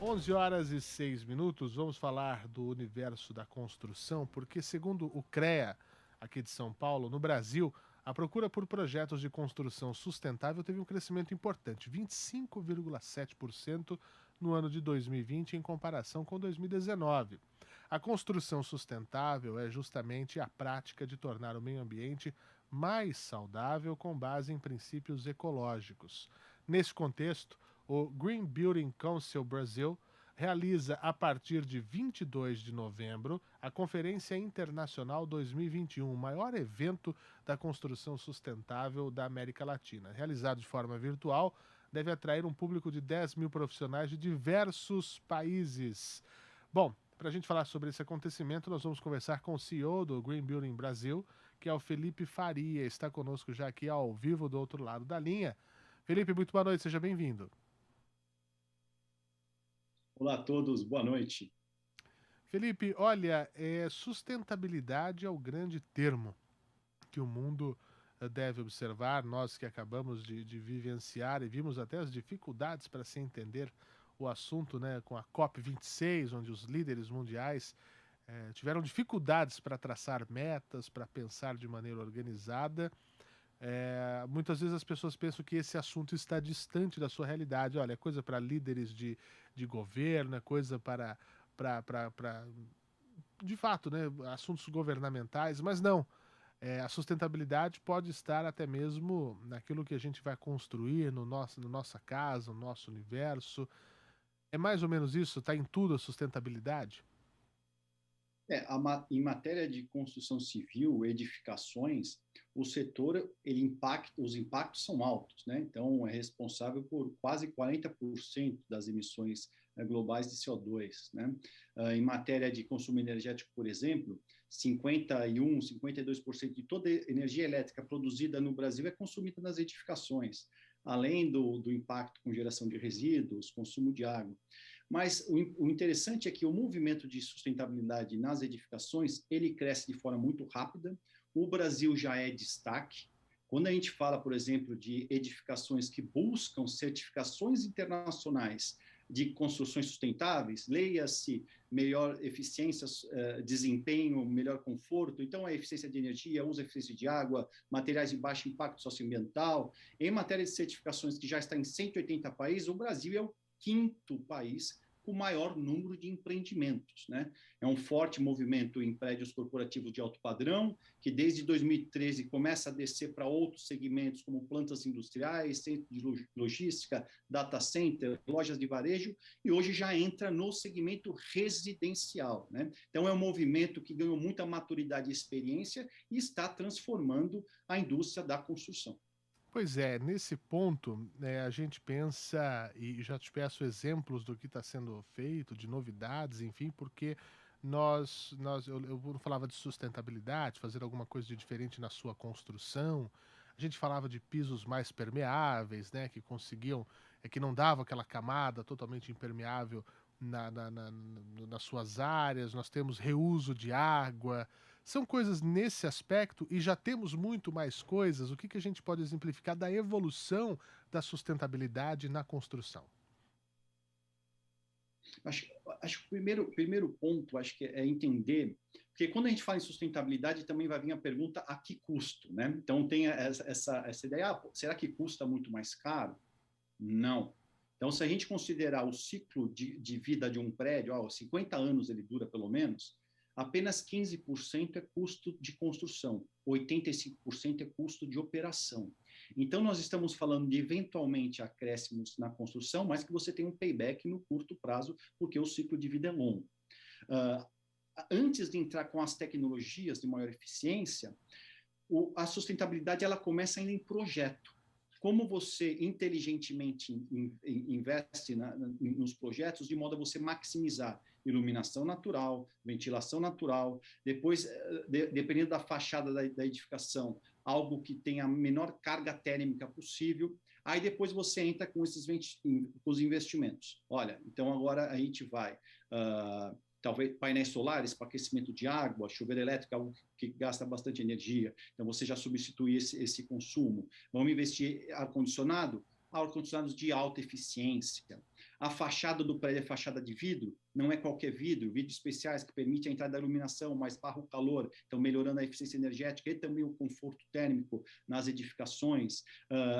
11h06, vamos falar do universo da construção, porque segundo o CREA, aqui de São Paulo, no Brasil, a procura por projetos de construção sustentável teve um crescimento importante, 25,7% no ano de 2020 em comparação com 2019. A construção sustentável é justamente a prática de tornar o meio ambiente mais saudável com base em princípios ecológicos. Nesse contexto, o Green Building Council Brasil realiza a partir de 22 de novembro a Conferência Internacional 2021, o maior evento da construção sustentável da América Latina. Realizado de forma virtual, deve atrair um público de 10 mil profissionais de diversos países. Bom, para a gente falar sobre esse acontecimento, nós vamos conversar com o CEO do Green Building Brasil, que é o Felipe Faria. Está conosco já aqui ao vivo do outro lado da linha. Felipe, muito boa noite, seja bem-vindo. Olá a todos, boa noite. Felipe, olha, sustentabilidade é o grande termo que o mundo deve observar. Nós que acabamos de vivenciar e vimos até as dificuldades para se entender o assunto, né, com a COP26, onde os líderes mundiais tiveram dificuldades para traçar metas, para pensar de maneira organizada. Muitas vezes as pessoas pensam que esse assunto está distante da sua realidade. Olha, é coisa para líderes de governo, é coisa para de fato, né, assuntos governamentais, mas não. A sustentabilidade pode estar até mesmo naquilo que a gente vai construir no nossa casa, no nosso universo. É mais ou menos isso? Está em tudo a sustentabilidade? Em matéria de construção civil, edificações, o setor, os impactos são altos, né? Então, é responsável por quase 40% das emissões globais de CO2, né? Em matéria de consumo energético, por exemplo, 52% de toda a energia elétrica produzida no Brasil é consumida nas edificações, além do impacto com geração de resíduos, consumo de água. Mas o interessante é que o movimento de sustentabilidade nas edificações, ele cresce de forma muito rápida. O Brasil já é destaque. Quando a gente fala, por exemplo, de edificações que buscam certificações internacionais de construções sustentáveis, leia-se melhor eficiência, desempenho, melhor conforto, então a eficiência de energia, uso eficiência de água, materiais de baixo impacto socioambiental. Em matéria de certificações que já está em 180 países, o Brasil é o quinto país com o maior número de empreendimentos, né? É um forte movimento em prédios corporativos de alto padrão, que desde 2013 começa a descer para outros segmentos, como plantas industriais, centro de logística, data center, lojas de varejo, e hoje já entra no segmento residencial, né? Então é um movimento que ganhou muita maturidade e experiência e está transformando a indústria da construção. Pois é, nesse ponto, a gente pensa, e já te peço exemplos do que está sendo feito, de novidades, enfim, porque eu falava de sustentabilidade, fazer alguma coisa de diferente na sua construção. A gente falava de pisos mais permeáveis, né, que conseguiam, que não davam aquela camada totalmente impermeável nas suas áreas. Nós temos reuso de água, são coisas nesse aspecto e já temos muito mais coisas. O que, que a gente pode exemplificar da evolução da sustentabilidade na construção? Acho, acho que o primeiro ponto acho que é entender, porque quando a gente fala em sustentabilidade também vai vir a pergunta a que custo, né? Então tem essa ideia, será que custa muito mais caro? Não. Então, se a gente considerar o ciclo de vida de um prédio, 50 anos ele dura pelo menos, apenas 15% é custo de construção, 85% é custo de operação. Então, nós estamos falando de eventualmente acréscimos na construção, mas que você tem um payback no curto prazo, porque o ciclo de vida é longo. Uh, Antes de entrar com as tecnologias de maior eficiência, a sustentabilidade ela começa ainda em projeto. Como você inteligentemente investe nos projetos de modo a você maximizar iluminação natural, ventilação natural, depois, dependendo da fachada da edificação, algo que tenha a menor carga térmica possível, aí depois você entra com os investimentos. Olha, então agora a gente vai talvez painéis solares para aquecimento de água, chuveiro elétrico, algo que gasta bastante energia, então você já substitui esse consumo. Vamos investir ar-condicionados de alta eficiência. A fachada do prédio é fachada de vidro, não é qualquer vidro, vidros especiais que permitem a entrada da iluminação, mas barra o calor, então melhorando a eficiência energética e também o conforto térmico nas edificações.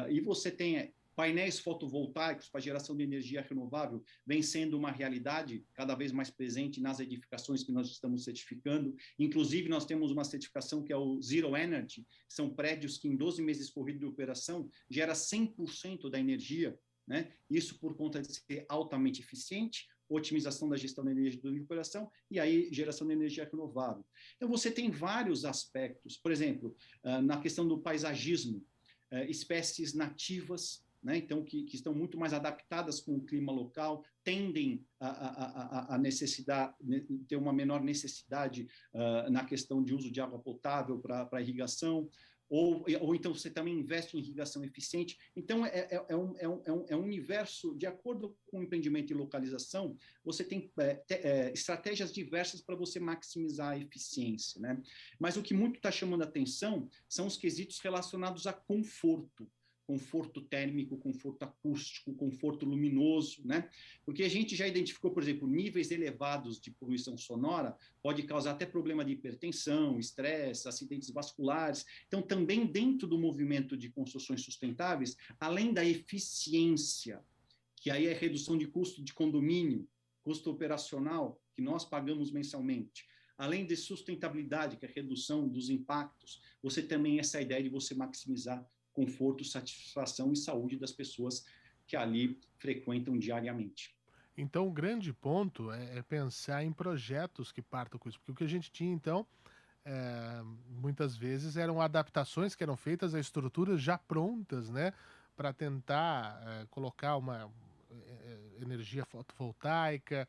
E você tem painéis fotovoltaicos para geração de energia renovável, vem sendo uma realidade cada vez mais presente nas edificações que nós estamos certificando. Inclusive, nós temos uma certificação que é o Zero Energy, que são prédios que em 12 meses corridos de operação gera 100% da energia, né? Isso por conta de ser altamente eficiente, otimização da gestão da energia de operação e aí geração de energia renovável. Então, você tem vários aspectos. Por exemplo, na questão do paisagismo, espécies nativas, né, então, que estão muito mais adaptadas com o clima local, tendem a necessitar, ter uma menor necessidade na questão de uso de água potável para irrigação, ou então você também investe em irrigação eficiente. Então, é um universo, de acordo com o empreendimento e localização, você tem estratégias diversas para você maximizar a eficiência, né? Mas o que muito está chamando a atenção são os quesitos relacionados a conforto térmico, conforto acústico, conforto luminoso, né? Porque a gente já identificou, por exemplo, níveis elevados de poluição sonora pode causar até problema de hipertensão, estresse, acidentes vasculares. Então, também dentro do movimento de construções sustentáveis, além da eficiência, que aí é redução de custo de condomínio, custo operacional, que nós pagamos mensalmente, além de sustentabilidade, que é a redução dos impactos, você também essa ideia de você maximizar conforto, satisfação e saúde das pessoas que ali frequentam diariamente. Então, o grande ponto é pensar em projetos que partam com isso, porque o que a gente tinha, então, muitas vezes eram adaptações que eram feitas a estruturas já prontas, né, para tentar colocar uma energia fotovoltaica,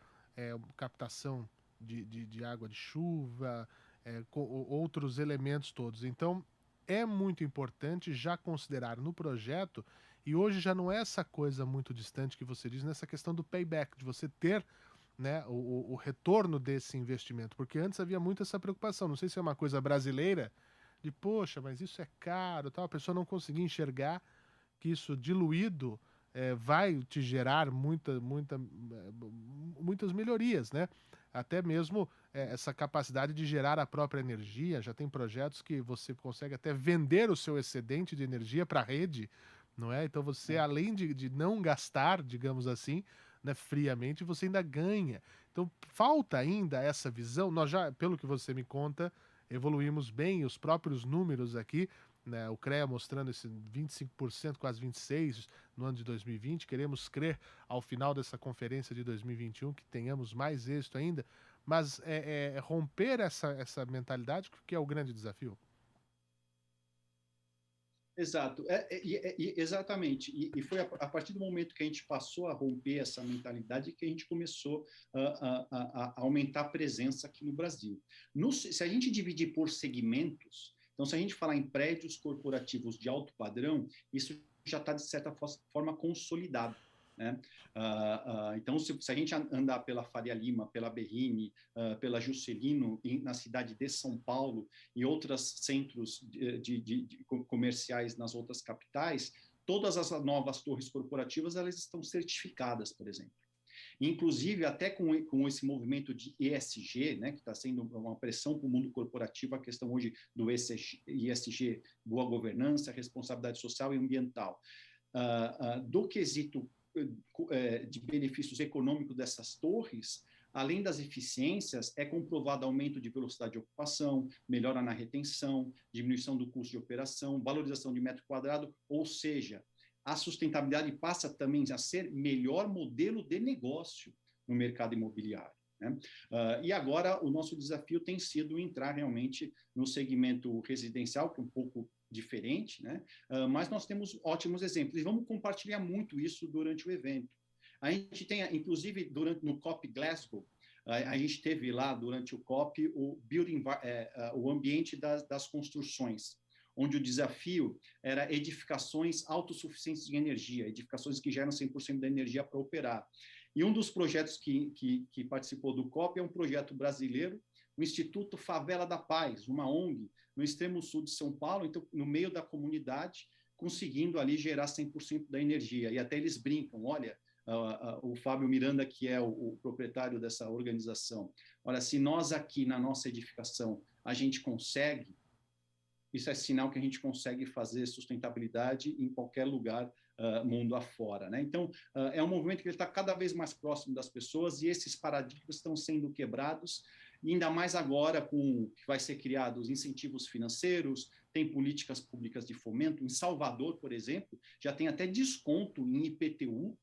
captação de água de chuva, outros elementos todos. Então, é muito importante já considerar no projeto, e hoje já não é essa coisa muito distante que você diz, nessa questão do payback, de você ter, né, o retorno desse investimento, porque antes havia muito essa preocupação, não sei se é uma coisa brasileira, de poxa, mas isso é caro, tal, a pessoa não conseguia enxergar que isso diluído vai te gerar muitas melhorias, né? Até mesmo essa capacidade de gerar a própria energia. Já tem projetos que você consegue até vender o seu excedente de energia para a rede, não é? Então você, além de não gastar, digamos assim, né, friamente, você ainda ganha. Então falta ainda essa visão. Nós já, pelo que você me conta, evoluímos bem, os próprios números aqui, né, o CREA mostrando esse 25%, quase 26% no ano de 2020. Queremos crer, ao final dessa conferência de 2021, que tenhamos mais êxito ainda, mas romper essa mentalidade que é o grande desafio. Exato, exatamente. E foi a partir do momento que a gente passou a romper essa mentalidade que a gente começou a aumentar a presença aqui no Brasil. Se a gente dividir por segmentos, então, se a gente falar em prédios corporativos de alto padrão, isso já está, de certa forma, consolidado, né? Então, se a gente andar pela Faria Lima, pela Berrini, pela Juscelino, na cidade de São Paulo e outros centros de comerciais nas outras capitais, todas as novas torres corporativas elas estão certificadas, por exemplo. Inclusive, até com esse movimento de ESG, né, que está sendo uma pressão para o mundo corporativo, a questão hoje do ESG, boa governança, responsabilidade social e ambiental. Do quesito de benefícios econômicos dessas torres, além das eficiências, é comprovado aumento de velocidade de ocupação, melhora na retenção, diminuição do custo de operação, valorização de metro quadrado, ou seja, a sustentabilidade passa também a ser melhor modelo de negócio no mercado imobiliário, né? E agora o nosso desafio tem sido entrar realmente no segmento residencial, que é um pouco diferente, né? Mas nós temos ótimos exemplos e vamos compartilhar muito isso durante o evento. A gente tem, inclusive, no COP Glasgow, a gente teve lá durante o COP o ambiente das construções, onde o desafio era edificações autossuficientes de energia, edificações que geram 100% da energia para operar. E um dos projetos que participou do COP é um projeto brasileiro, o Instituto Favela da Paz, uma ONG, no extremo sul de São Paulo, então, no meio da comunidade, conseguindo ali gerar 100% da energia. E até eles brincam, olha, o Fábio Miranda, que é o proprietário dessa organização, olha, se nós aqui na nossa edificação a gente consegue, isso é sinal que a gente consegue fazer sustentabilidade em qualquer lugar mundo afora, né? Então, é um movimento que está cada vez mais próximo das pessoas e esses paradigmas estão sendo quebrados, e ainda mais agora com que vai ser criados incentivos financeiros, tem políticas públicas de fomento. Em Salvador, por exemplo, já tem até desconto em IPTU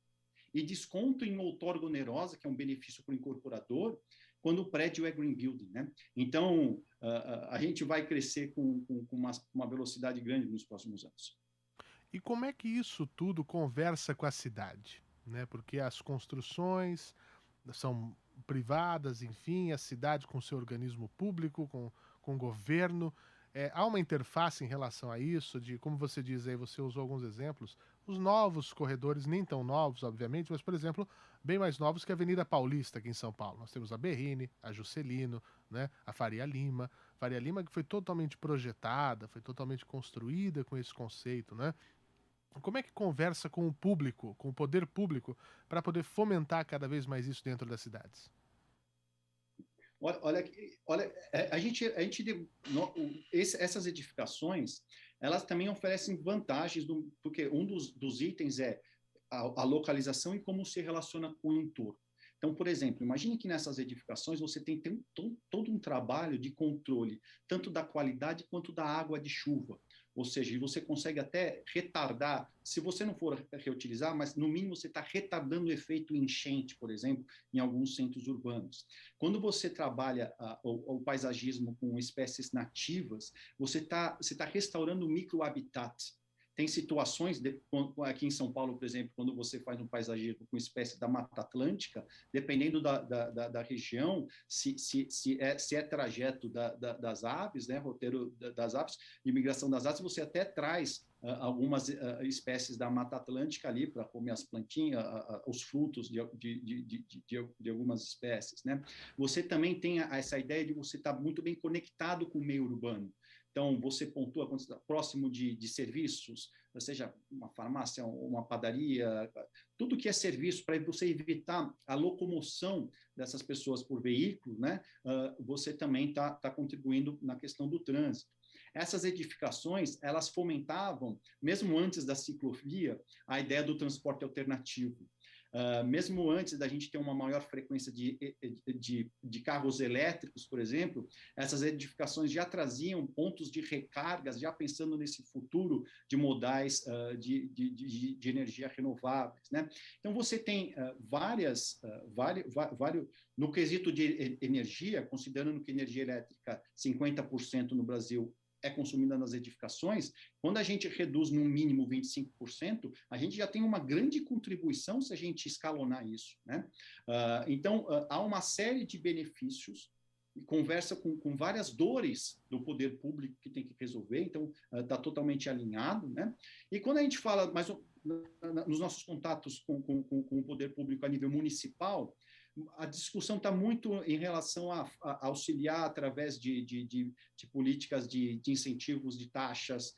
e desconto em outorga onerosa, que é um benefício para o incorporador, quando o prédio é green building, né? Então, a gente vai crescer com uma velocidade grande nos próximos anos. E como é que isso tudo conversa com a cidade, né? Porque as construções são privadas, enfim, a cidade com seu organismo público, com o governo. Há uma interface em relação a isso, de como você diz aí, você usou alguns exemplos, os novos corredores, nem tão novos, obviamente, mas, por exemplo, bem mais novos que a Avenida Paulista, aqui em São Paulo. Nós temos a Berrini, a Juscelino, né, a Faria Lima. Faria Lima que foi totalmente projetada, foi totalmente construída com esse conceito, né? Como é que conversa com o público, com o poder público, para poder fomentar cada vez mais isso dentro das cidades? Olha, essas edificações, elas também oferecem vantagens, porque um dos itens é a localização e como se relaciona com o entorno. Então, por exemplo, imagine que nessas edificações você tem todo um trabalho de controle, tanto da qualidade quanto da água de chuva. Ou seja, você consegue até retardar, se você não for reutilizar, mas no mínimo você está retardando o efeito enchente, por exemplo, em alguns centros urbanos. Quando você trabalha o paisagismo com espécies nativas, você tá restaurando o microhabitat. Tem situações, aqui em São Paulo, por exemplo, quando você faz um paisagismo com espécie da Mata Atlântica, dependendo da região, se é trajeto das aves, né, roteiro das aves, imigração das aves, você até traz algumas espécies da Mata Atlântica ali para comer as plantinhas, os frutos de algumas espécies, né? Você também tem essa ideia de você estar muito bem conectado com o meio urbano. Então, você pontua quando você está próximo de serviços, seja uma farmácia, uma padaria, tudo que é serviço para você evitar a locomoção dessas pessoas por veículo, né? Você também está contribuindo na questão do trânsito. Essas edificações, elas fomentavam, mesmo antes da ciclovia, a ideia do transporte alternativo. Mesmo antes da gente ter uma maior frequência de carros elétricos, por exemplo, essas edificações já traziam pontos de recargas, já pensando nesse futuro de modais de energia renováveis, né? Então, você tem vários, no quesito de energia, considerando que energia elétrica, 50% no Brasil é consumida nas edificações, quando a gente reduz no mínimo 25%, a gente já tem uma grande contribuição se a gente escalonar isso, né? Então, há uma série de benefícios, conversa com várias dores do poder público que tem que resolver, então está totalmente alinhado, né? E quando a gente fala nos nossos contatos com o poder público a nível municipal, a discussão está muito em relação a auxiliar através de políticas de incentivos de taxas,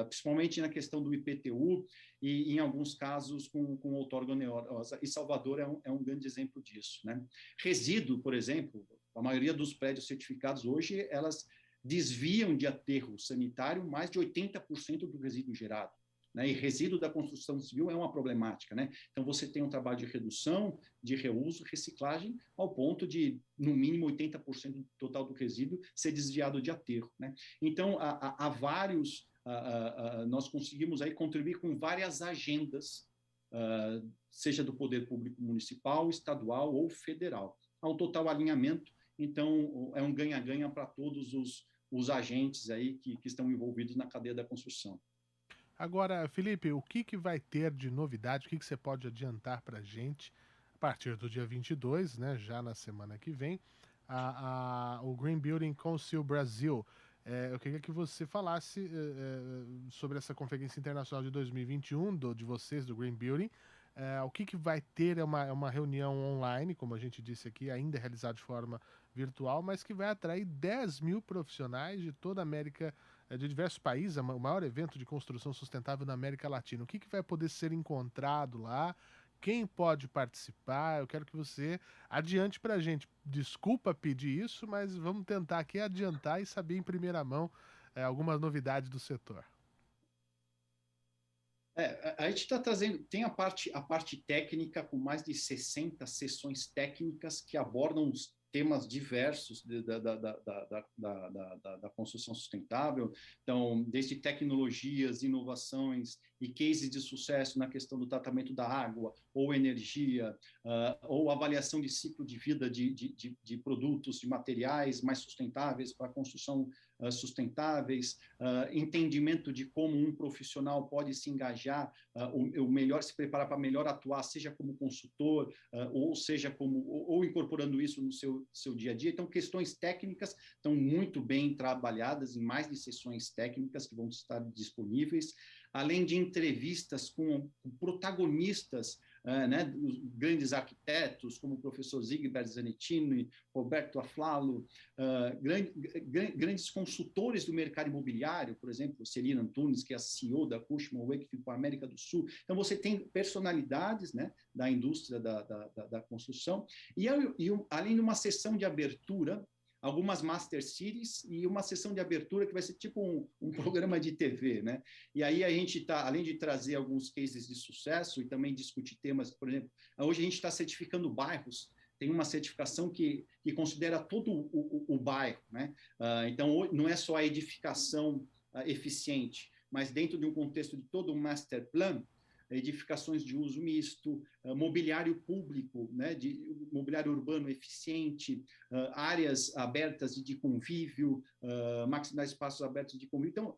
principalmente na questão do IPTU e, em alguns casos, com outorga onerosa. E Salvador é um grande exemplo disso, né? Resíduo, por exemplo, a maioria dos prédios certificados hoje, elas desviam de aterro sanitário mais de 80% do resíduo gerado. Né, e resíduo da construção civil é uma problemática, né? Então, você tem um trabalho de redução, de reuso, reciclagem, ao ponto de, no mínimo, 80% do total do resíduo ser desviado de aterro, né? Então, há vários... nós conseguimos aí contribuir com várias agendas, seja do poder público municipal, estadual ou federal. Há um total alinhamento, então, é um ganha-ganha para todos os agentes aí que estão envolvidos na cadeia da construção. Agora, Felipe, o que vai ter de novidade? O que você pode adiantar para a gente a partir do dia 22, né, já na semana que vem, o Green Building Council Brasil? Eu queria que você falasse sobre essa Conferência Internacional de 2021 de vocês, do Green Building. O que vai ter é uma reunião online, como a gente disse aqui, ainda realizada de forma virtual, mas que vai atrair 10 mil profissionais de toda a América, de diversos países, o maior evento de construção sustentável na América Latina. O que vai poder ser encontrado lá? quem pode participar. Eu quero que você adiante para a gente. Desculpa pedir isso, mas vamos tentar aqui adiantar e saber em primeira mão algumas novidades do setor. A gente está trazendo, tem a parte técnica com mais de 60 sessões técnicas que abordam os temas diversos da construção sustentável, então, desde tecnologias, inovações e cases de sucesso na questão do tratamento da água, ou energia, ou avaliação de ciclo de vida de produtos, de materiais mais sustentáveis para a construção sustentáveis, entendimento de como um profissional pode se engajar, o melhor se preparar para melhor atuar, seja como consultor, ou seja ou incorporando isso no seu dia a dia. Então, questões técnicas estão muito bem trabalhadas em mais de sessões técnicas que vão estar disponíveis, além de entrevistas com protagonistas, né, os grandes arquitetos, como o professor Zigbert Zanettini, Roberto Aflalo, grandes consultores do mercado imobiliário, por exemplo, Celina Antunes, que é a CEO da Cushman & Wakefield para a América do Sul. Então, você tem personalidades, né, da indústria da construção, e além de uma sessão de abertura, algumas Master Series e uma sessão de abertura que vai ser tipo um programa de TV, né? E aí a gente está, além de trazer alguns cases de sucesso e também discutir temas, por exemplo, hoje a gente está certificando bairros, tem uma certificação que considera todo o bairro, né? Então, não é só a edificação eficiente, mas dentro de um contexto de todo um master plan, edificações de uso misto, mobiliário público, né, de mobiliário urbano eficiente, áreas abertas de convívio, maximizar espaços abertos de convívio. Então,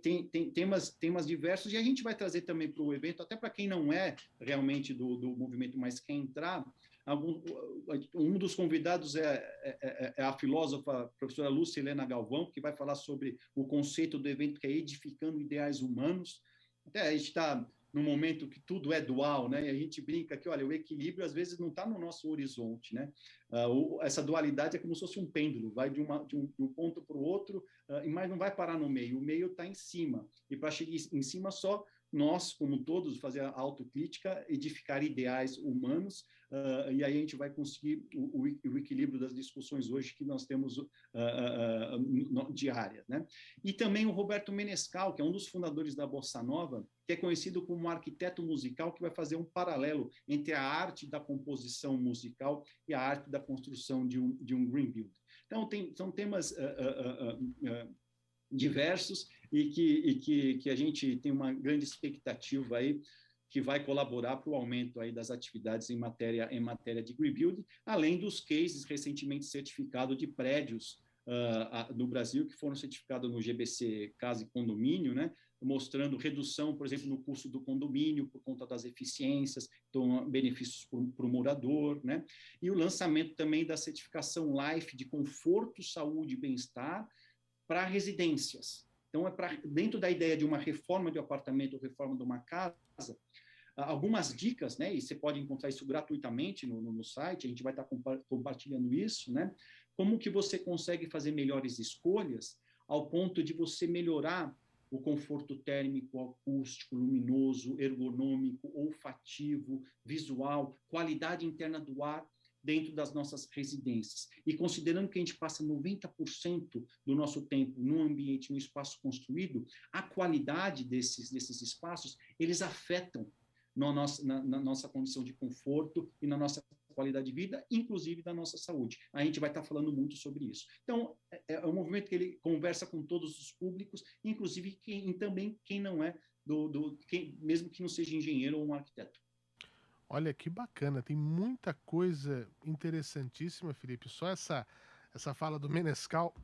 tem temas diversos, e a gente vai trazer também para o evento, até para quem não é realmente do movimento, mas quer entrar. Um dos convidados é a filósofa professora Lúcia Helena Galvão, que vai falar sobre o conceito do evento, que é Edificando Ideais Humanos. Até a gente está num momento que tudo é dual, né? E a gente brinca que, olha, o equilíbrio às vezes não está no nosso horizonte, né? Essa dualidade é como se fosse um pêndulo, vai de um ponto para o outro, mas não vai parar no meio. O meio está em cima. E para chegar em cima, só nós, como todos, fazer a autocrítica, edificar ideais humanos, e aí a gente vai conseguir o equilíbrio das discussões hoje que nós temos diárias, né? E também o Roberto Menescal, que é um dos fundadores da Bossa Nova, que é conhecido como um arquiteto musical, que vai fazer um paralelo entre a arte da composição musical e a arte da construção de um green build. Então, são temas diversos e que a gente tem uma grande expectativa aí que vai colaborar para o aumento aí das atividades em matéria de green build, além dos cases recentemente certificados de prédios no Brasil, que foram certificados no GBC Casa e Condomínio, né, mostrando redução, por exemplo, no custo do condomínio por conta das eficiências, então benefícios para o morador, né, e o lançamento também da certificação Life de conforto, saúde e bem-estar para residências. Então, dentro da ideia de uma reforma de apartamento ou reforma de uma casa, algumas dicas, né, e você pode encontrar isso gratuitamente no site, a gente vai estar compartilhando isso, né, como que você consegue fazer melhores escolhas ao ponto de você melhorar o conforto térmico, acústico, luminoso, ergonômico, olfativo, visual, qualidade interna do ar dentro das nossas residências. E considerando que a gente passa 90% do nosso tempo num ambiente, num espaço construído, a qualidade desses espaços, eles afetam na nossa condição de conforto e na nossa qualidade de vida, inclusive da nossa saúde. A gente vai estar falando muito sobre isso. Então, é um movimento que ele conversa com todos os públicos, inclusive também quem não é, mesmo que não seja engenheiro ou um arquiteto. Olha que bacana, tem muita coisa interessantíssima, Felipe. Só essa fala do Menescal,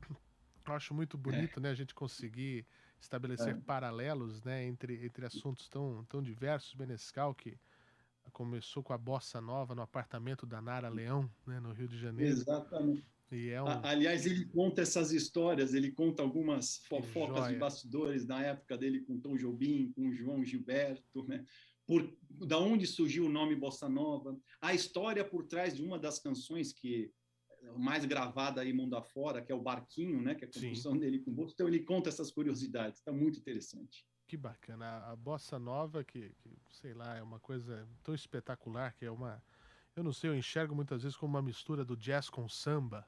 eu acho muito bonito, né? A gente conseguir estabelecer paralelos, né, entre assuntos tão diversos. Menescal, que começou com a bossa nova no apartamento da Nara Leão, né, no Rio de Janeiro. Exatamente. E aliás, ele conta essas histórias, ele conta algumas fofocas de bastidores na época dele com Tom Jobim, com João Gilberto, né? Da onde surgiu o nome Bossa Nova, a história por trás de uma das canções que mais gravada aí mundo afora, que é o Barquinho, né? Que é a construção dele com o bolso. Então ele conta essas curiosidades, está muito interessante. Que bacana. A bossa nova, sei lá, é uma coisa tão espetacular, que é uma. Eu não sei, eu enxergo muitas vezes como uma mistura do jazz com samba,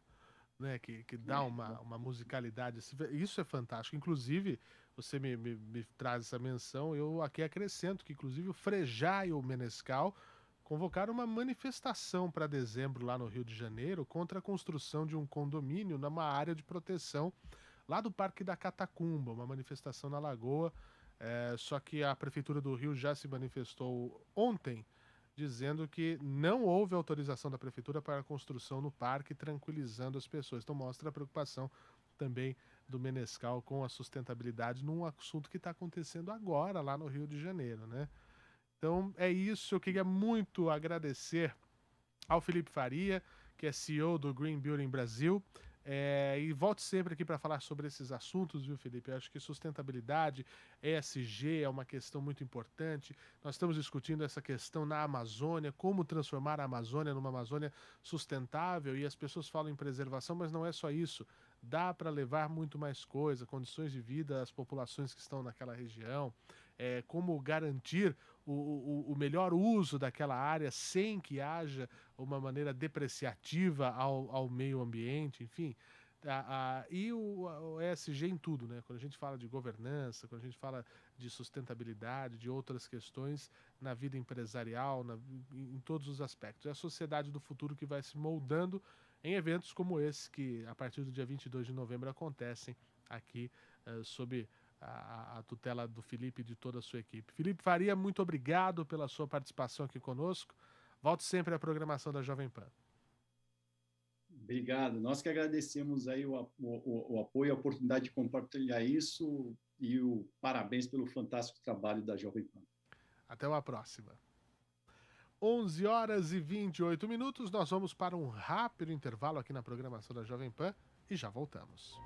né? Que dá uma musicalidade. Isso é fantástico. Inclusive, você me traz essa menção, eu aqui acrescento que, inclusive, o Frejá e o Menescal convocaram uma manifestação para dezembro lá no Rio de Janeiro contra a construção de um condomínio numa área de proteção lá do Parque da Catacumba, uma manifestação na Lagoa. Só que a Prefeitura do Rio já se manifestou ontem, dizendo que não houve autorização da Prefeitura para a construção no parque, tranquilizando as pessoas. Então mostra a preocupação também do Menescal com a sustentabilidade num assunto que está acontecendo agora lá no Rio de Janeiro, né? Então é isso, eu queria muito agradecer ao Felipe Faria, que é CEO do Green Building Brasil. E volte sempre aqui para falar sobre esses assuntos, viu, Felipe? Eu acho que sustentabilidade, ESG é uma questão muito importante. Nós estamos discutindo essa questão na Amazônia, como transformar a Amazônia numa Amazônia sustentável, e as pessoas falam em preservação, mas não é só isso. Dá para levar muito mais coisa, condições de vida às populações que estão naquela região, como garantir o melhor uso daquela área sem que haja uma maneira depreciativa ao meio ambiente, enfim. E o ESG em tudo, né? Quando a gente fala de governança, quando a gente fala de sustentabilidade, de outras questões na vida empresarial, em todos os aspectos. É a sociedade do futuro que vai se moldando em eventos como esse, que a partir do dia 22 de novembro acontecem aqui sob a tutela do Felipe e de toda a sua equipe. Felipe Faria, muito obrigado pela sua participação aqui conosco. Volte sempre à programação da Jovem Pan. Obrigado. Nós que agradecemos aí o apoio, a oportunidade de compartilhar isso e o parabéns pelo fantástico trabalho da Jovem Pan. Até uma próxima. 11 horas e 28 minutos, nós vamos para um rápido intervalo aqui na programação da Jovem Pan e já voltamos.